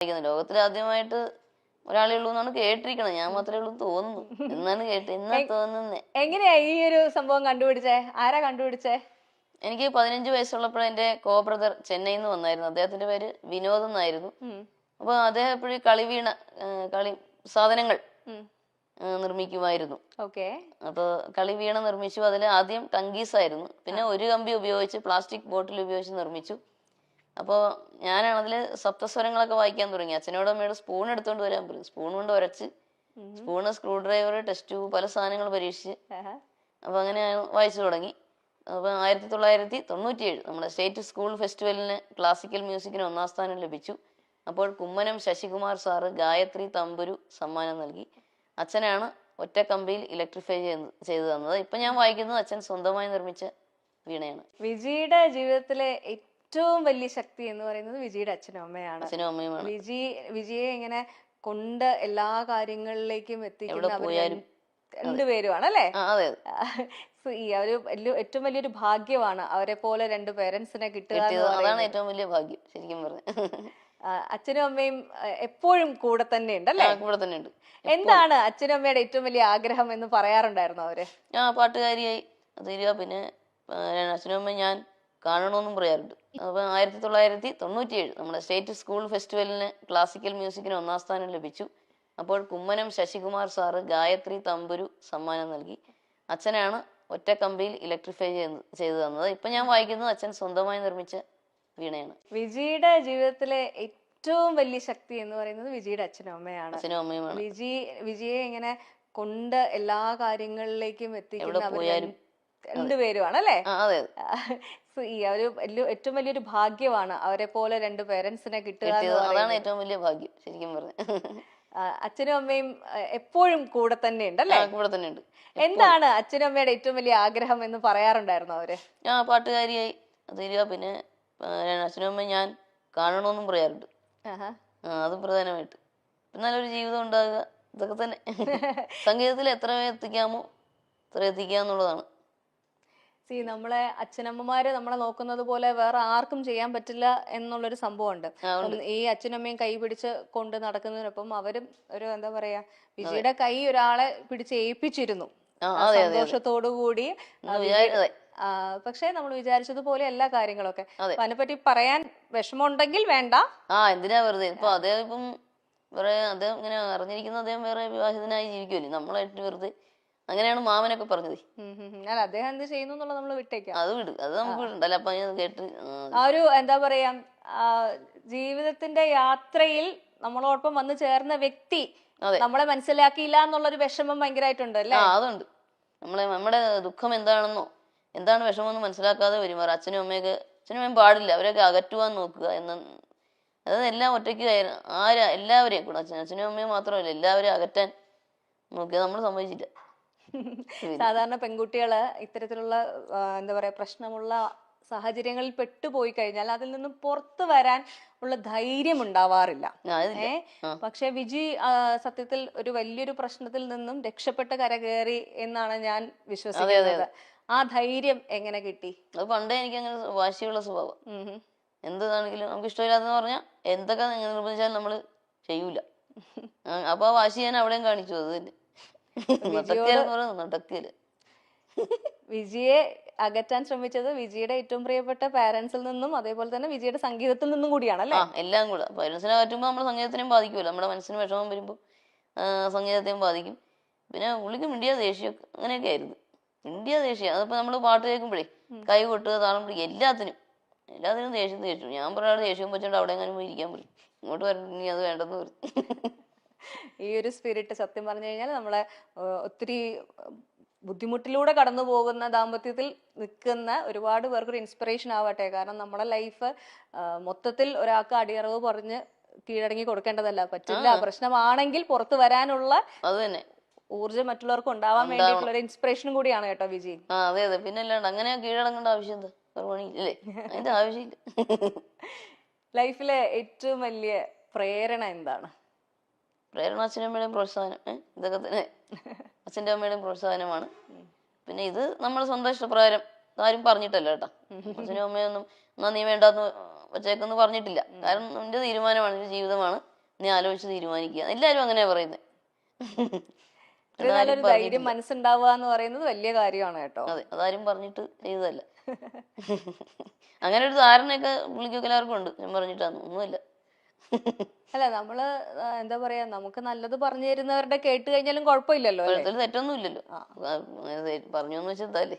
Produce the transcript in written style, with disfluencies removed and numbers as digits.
ലോകത്തിൽ ആദ്യമായിട്ട് ഒരാളേ ഉള്ളൂ എന്നാണ് കേട്ടിരിക്കണത്. ഞാൻ മാത്രമേ ഉള്ളൂ തോന്നുന്നു എന്നാണ് എന്നാ തോന്നുന്നേ. എങ്ങനെയാ ഈ ഒരു സംഭവം കണ്ടുപിടിച്ചേ? ആരാ കണ്ടുപിടിച്ചേ? എനിക്ക് 15 വയസ്സുള്ളപ്പോഴേ എന്റെ കോ ബ്രദർ ചെന്നൈയിൽ നിന്ന് വന്നായിരുന്നു. അദ്ദേഹത്തിന്റെ പേര് വിനോദ് എന്നായിരുന്നു. അപ്പൊ അദ്ദേഹം എപ്പോഴും കളി സാധനങ്ങൾ നിർമ്മിക്കുമായിരുന്നു. അപ്പൊ കളി വീണ നിർമ്മിച്ചു. അതിൽ ആദ്യം ടങ്കീസ് ആയിരുന്നു, പിന്നെ ഒരു കമ്പി ഉപയോഗിച്ച് പ്ലാസ്റ്റിക് ബോട്ടിൽ ഉപയോഗിച്ച് നിർമ്മിച്ചു. അപ്പോൾ ഞാനാണ് അതിൽ സപ്തസ്വരങ്ങളൊക്കെ വായിക്കാൻ തുടങ്ങി. അച്ഛനോട് അമ്മയോട് സ്പൂൺ എടുത്തോണ്ട് വരാൻ പറയും. സ്പൂൺ കൊണ്ട് ഉരച്ച്, spoon, screw driver, test tube, പല സാധനങ്ങൾ പരീക്ഷിച്ച് അപ്പൊ അങ്ങനെ വായിച്ചു തുടങ്ങി. അപ്പൊ 1997 നമ്മുടെ സ്റ്റേറ്റ് സ്കൂൾ ഫെസ്റ്റിവലിന് ക്ലാസിക്കൽ മ്യൂസിക്കിന് 1ാം സ്ഥാനം ലഭിച്ചു. അപ്പോൾ കുമ്മനം ശശികുമാർ സാറ് ഗായത്രി തമ്പുരു സമ്മാനം നൽകി. അച്ഛനാണ് ഒറ്റ കമ്പിയിൽ ഇലക്ട്രിഫൈ ചെയ്തു തന്നത്. ഇപ്പൊ ഞാൻ വായിക്കുന്നത് അച്ഛൻ സ്വന്തമായി നിർമ്മിച്ച വീണയാണ്. വിജിയുടെ ജീവിതത്തിലെ ഏറ്റവും വലിയ ശക്തി എന്ന് പറയുന്നത് വിജിയുടെ അച്ഛനും അമ്മയാണ്. അച്ഛനും അമ്മയുമാണ്. വിജിയെ ഇങ്ങനെ കൊണ്ട് എല്ലാ കാര്യങ്ങളിലേക്കും എത്തിക്കുന്ന രണ്ടുപേരുമാണ് അല്ലേ? ഈ ഒരു ഏറ്റവും വലിയൊരു ഭാഗ്യമാണ് അവരെ പോലെ രണ്ട് പേരൻസിനെ കിട്ടുക. അതാണ് ഏറ്റവും വലിയ ഭാഗ്യം ശരിക്കും പറഞ്ഞു. അച്ഛനും അമ്മയും എപ്പോഴും കൂടെ തന്നെ ഉണ്ട് അല്ലേ? കൂടെ തന്നെ ഉണ്ട്. എന്താണ് അച്ഛനും അമ്മയുടെ ഏറ്റവും വലിയ ആഗ്രഹം എന്ന് പറയാറുണ്ടായിരുന്നു അവര്? പാട്ടുകാരിയായി തീരുക, പിന്നെ അച്ഛനും അമ്മയും ഞാൻ കാണണമെന്നും പറയാറുണ്ട്. അപ്പൊ 1997 നമ്മുടെ സ്റ്റേറ്റ് സ്കൂൾ ഫെസ്റ്റിവലിന് ക്ലാസിക്കൽ മ്യൂസിക്കിന് 1ാം സ്ഥാനം ലഭിച്ചു. അപ്പോൾ കുമ്മനം ശശികുമാർ സാറ് ഗായത്രി തമ്പുരു സമ്മാനം നൽകി. അച്ഛനാണ് ഒറ്റ കമ്പിയിൽ ഇലക്ട്രിഫൈ ചെയ്തു തന്നത്. ഇപ്പൊ ഞാൻ വായിക്കുന്നത് അച്ഛൻ സ്വന്തമായി നിർമ്മിച്ച വീണയാണ്. വിജിയുടെ ജീവിതത്തിലെ ഏറ്റവും വലിയ ശക്തി എന്ന് പറയുന്നത് വിജിയുടെ അച്ഛനും അമ്മയാണ്. അച്ഛനും അമ്മയുമാണ്. വിജിയെ ഇങ്ങനെ കൊണ്ട് എല്ലാ കാര്യങ്ങളിലേക്കും എത്തിക്കുന്ന രണ്ടുപേരുമാണ് അല്ലേ? ഈ ഒരു ഏറ്റവും വലിയൊരു ഭാഗ്യമാണ് അവരെ പോലെ രണ്ട് പേരൻസിനെ കിട്ടുക. അതാണ് ഏറ്റവും വലിയ ഭാഗ്യം ശരിക്കും പറഞ്ഞു. അച്ഛനും അമ്മയും എപ്പോഴും കൂടെ തന്നെ ഉണ്ട് അല്ലേ? കൂടെ തന്നെ ഉണ്ട്. എന്താണ് അച്ഛനും അമ്മയുടെ ഏറ്റവും വലിയ ആഗ്രഹം എന്ന് പറയാറുണ്ടായിരുന്നു അവര്? പാട്ടുകാരിയായി തീരുക, പിന്നെ അച്ഛനും അമ്മയും ഞാൻ കാണണമെന്നും പറയാറുണ്ട്. അത് പ്രധാനമായിട്ട്. നല്ലൊരു ജീവിതം ഉണ്ടാകുക, ഇതൊക്കെ തന്നെ. സംഗീതത്തിൽ എത്ര എത്തിക്കാമോ അത്ര എത്തിക്കുക എന്നുള്ളതാണ്. നമ്മളെ അച്ഛനമ്മമാര് നമ്മളെ നോക്കുന്നത് പോലെ വേറെ ആർക്കും ചെയ്യാൻ പറ്റില്ല എന്നുള്ളൊരു സംഭവമുണ്ട്. ഈ അച്ഛനമ്മയും കൈ പിടിച്ച് കൊണ്ട് നടക്കുന്നതിനൊപ്പം അവരും ഒരു എന്താ പറയാ, വിജിയുടെ കൈ ഒരാളെ പിടിച്ച് ഏൽപ്പിച്ചിരുന്നു സന്തോഷത്തോടു കൂടി. പക്ഷെ നമ്മൾ വിചാരിച്ചതുപോലെ എല്ലാ കാര്യങ്ങളൊക്കെ. അതിനെപ്പറ്റി പറയാൻ വിഷമമുണ്ടെങ്കിൽ വേണ്ട. എന്തിനാ വെറുതെ. ഇപ്പൊ അദ്ദേഹം ഇപ്പം അദ്ദേഹം ഇങ്ങനെ അറിഞ്ഞിരിക്കുന്ന അദ്ദേഹം വേറെ വിവാഹിതനായി ജീവിക്കുമല്ലേ, നമ്മളായിട്ട് വെറുതെ. അങ്ങനെയാണ് മാമനൊക്കെ പറഞ്ഞത്. അദ്ദേഹം എന്ത് ചെയ്യുന്നു എന്നുള്ളത് നമ്മൾ വിട്ടേക്കാം. അത് വിട്, അത് നമുക്ക് വിടണ്ടല്ലോ. അപ്പൊ കേട്ട് ആ ഒരു എന്താ പറയാ, ജീവിതത്തിന്റെ യാത്രയിൽ നമ്മളോടൊപ്പം വന്നു ചേർന്ന വ്യക്തി നമ്മളെ മനസ്സിലാക്കിയില്ല എന്നുള്ളൊരു വിഷമം ഭയങ്കരമായിട്ടുണ്ട് അല്ലേ? അതുണ്ട്. നമ്മുടെ ദുഃഖം എന്താണെന്നോ എന്താണ് വിഷമമെന്ന് മനസ്സിലാക്കാതെ വരുമാറ് അച്ഛനും അമ്മയും പാടില്ല. അവരൊക്കെ അകറ്റുവാൻ നോക്കുക അതായത് എല്ലാം ഒറ്റയ്ക്ക് എല്ലാവരെയും കൂടെ അച്ഛനും അമ്മയും മാത്രമല്ല എല്ലാവരെയും അകറ്റാൻ നോക്കിയാൽ നമ്മൾ സമ്മതിച്ചില്ല. സാധാരണ പെൺകുട്ടികള് ഇത്തരത്തിലുള്ള എന്താ പറയാ പ്രശ്നമുള്ള സാഹചര്യങ്ങളിൽ പെട്ടുപോയി കഴിഞ്ഞാൽ അതിൽ നിന്നും പുറത്തു വരാൻ ഉള്ള ധൈര്യം ഉണ്ടാവാറില്ല. പക്ഷെ വിജി സത്യത്തിൽ ഒരു വലിയൊരു പ്രശ്നത്തിൽ നിന്നും രക്ഷപ്പെട്ട് കരകയറി എന്നാണ് ഞാൻ വിശ്വസിക്കുന്നത്. ആ ധൈര്യം എങ്ങനെ കിട്ടി? അത് പണ്ടേ എനിക്ക് അങ്ങനെ വാശിയുള്ള സ്വഭാവം. എന്താണെങ്കിലും നമുക്ക് ഇഷ്ടമില്ലാതെന്ന് പറഞ്ഞാൽ എന്തൊക്കെ നിർബന്ധിച്ചാലും നമ്മള് ചെയ്യൂല. അപ്പൊ ആ വാശി ഞാൻ അവിടെയും കാണിച്ചു. അത് തന്നെ വിജിയെ അകറ്റാൻ ശ്രമിച്ചത് വിജിയുടെ ഏറ്റവും പ്രിയപ്പെട്ട പാരന്റ്സിൽ നിന്നും അതേപോലെ തന്നെ വിജിയുടെ സംഗീതത്തിൽ നിന്നും കൂടിയാണല്ലേ? എല്ലാം കൂടെ. പാരന്റ്സിനെ പറ്റുമ്പോ നമ്മുടെ സംഗീതത്തിനെയും ബാധിക്കുമല്ലോ. നമ്മുടെ മനസ്സിന് വിഷമം വരുമ്പോ സംഗീതത്തെയും ബാധിക്കും. പിന്നെ പുള്ളിക്ക് മിണ്ടിയ ദേഷ്യം അങ്ങനെയൊക്കെ ആയിരുന്നു. മിണ്ടിയ ദേഷ്യം. അതിപ്പോ നമ്മള് പാട്ട് കേൾക്കുമ്പോഴേ കൈ കൊട്ടുക, താളം പിടിക്കുക, എല്ലാത്തിനും ദേഷ്യം. ഞാൻ പറയാതെ ദേഷ്യം വെച്ചോണ്ട് അവിടെ എങ്ങനെ പോയി ഇരിക്കാൻ പറയും. ഇങ്ങോട്ട് വരണ്ട, അത് വേണ്ടെന്ന് പറയും. ഈ ഒരു സ്പിരിറ്റ് സത്യം പറഞ്ഞു കഴിഞ്ഞാൽ നമ്മളെ ഒത്തിരി ബുദ്ധിമുട്ടിലൂടെ കടന്നു പോകുന്ന ദാമ്പത്യത്തിൽ നിൽക്കുന്ന ഒരുപാട് പേർക്കൊരു ഇൻസ്പിറേഷൻ ആവട്ടെ. കാരണം നമ്മുടെ ലൈഫ് മൊത്തത്തിൽ ഒരാൾക്ക് അടിയറവ് പറഞ്ഞ് കീഴടങ്ങി കൊടുക്കേണ്ടതല്ല. പറ്റില്ല, പ്രശ്നമാണെങ്കിൽ പുറത്തു വരാനുള്ള ഊർജ്ജം മറ്റുള്ളവർക്ക് ഉണ്ടാവാൻ വേണ്ടിയിട്ടുള്ള ഒരു ഇൻസ്പിറേഷനും കൂടിയാണ് കേട്ടോ വിജി. അതെ അതെ, പിന്നെ അല്ലാണ്ട് അങ്ങനെ കീഴടങ്ങേണ്ട ആവശ്യം എന്താ? അതിന്റെ ആവശ്യമില്ല. ലൈഫിലെ ഏറ്റവും വലിയ പ്രേരണ എന്താണ്? പ്രേരണ അച്ഛനും അമ്മയുടെയും പ്രോത്സാഹനം. ഇതൊക്കെ തന്നെ അച്ഛൻ്റെ അമ്മയുടെയും പ്രോത്സാഹനമാണ്. പിന്നെ ഇത് നമ്മുടെ സ്വന്തം ഇഷ്ടപ്രകാരം ആരും പറഞ്ഞിട്ടല്ല കേട്ടോ. അച്ഛനും അമ്മയൊന്നും എന്നാ നീ വേണ്ടാന്ന് വച്ചേക്കെന്ന് പറഞ്ഞിട്ടില്ല. കാരണം നിന്റെ തീരുമാനമാണ്, നിന്റെ ജീവിതമാണ്, നീ ആലോചിച്ച് തീരുമാനിക്കുക. എല്ലാരും അങ്ങനെയാ പറയുന്നത്. ഇത്രയും നല്ലൊരു ധൈര്യം മനസ്സുണ്ടാവുക എന്ന് പറയുന്നത് വലിയ കാര്യമാണ് കേട്ടോ. അതെ, അതാരും പറഞ്ഞിട്ട് ചെയ്തതല്ല. അങ്ങനെ ഒരു ധാരണയൊക്കെ പുള്ളിക്കൊക്കെ എല്ലാവർക്കും ഉണ്ട്. ഞാൻ പറഞ്ഞിട്ടാണ് ഒന്നുമില്ല. അല്ല നമ്മള് എന്താ പറയാ, നമുക്ക് നല്ലത് പറഞ്ഞു തരുന്നവരുടെ കേട്ട് കഴിഞ്ഞാലും കുഴപ്പമില്ലല്ലോ അല്ലേ? തെറ്റൊന്നും ഇല്ലല്ലോ. പറഞ്ഞു എന്ന് വെച്ചാൽ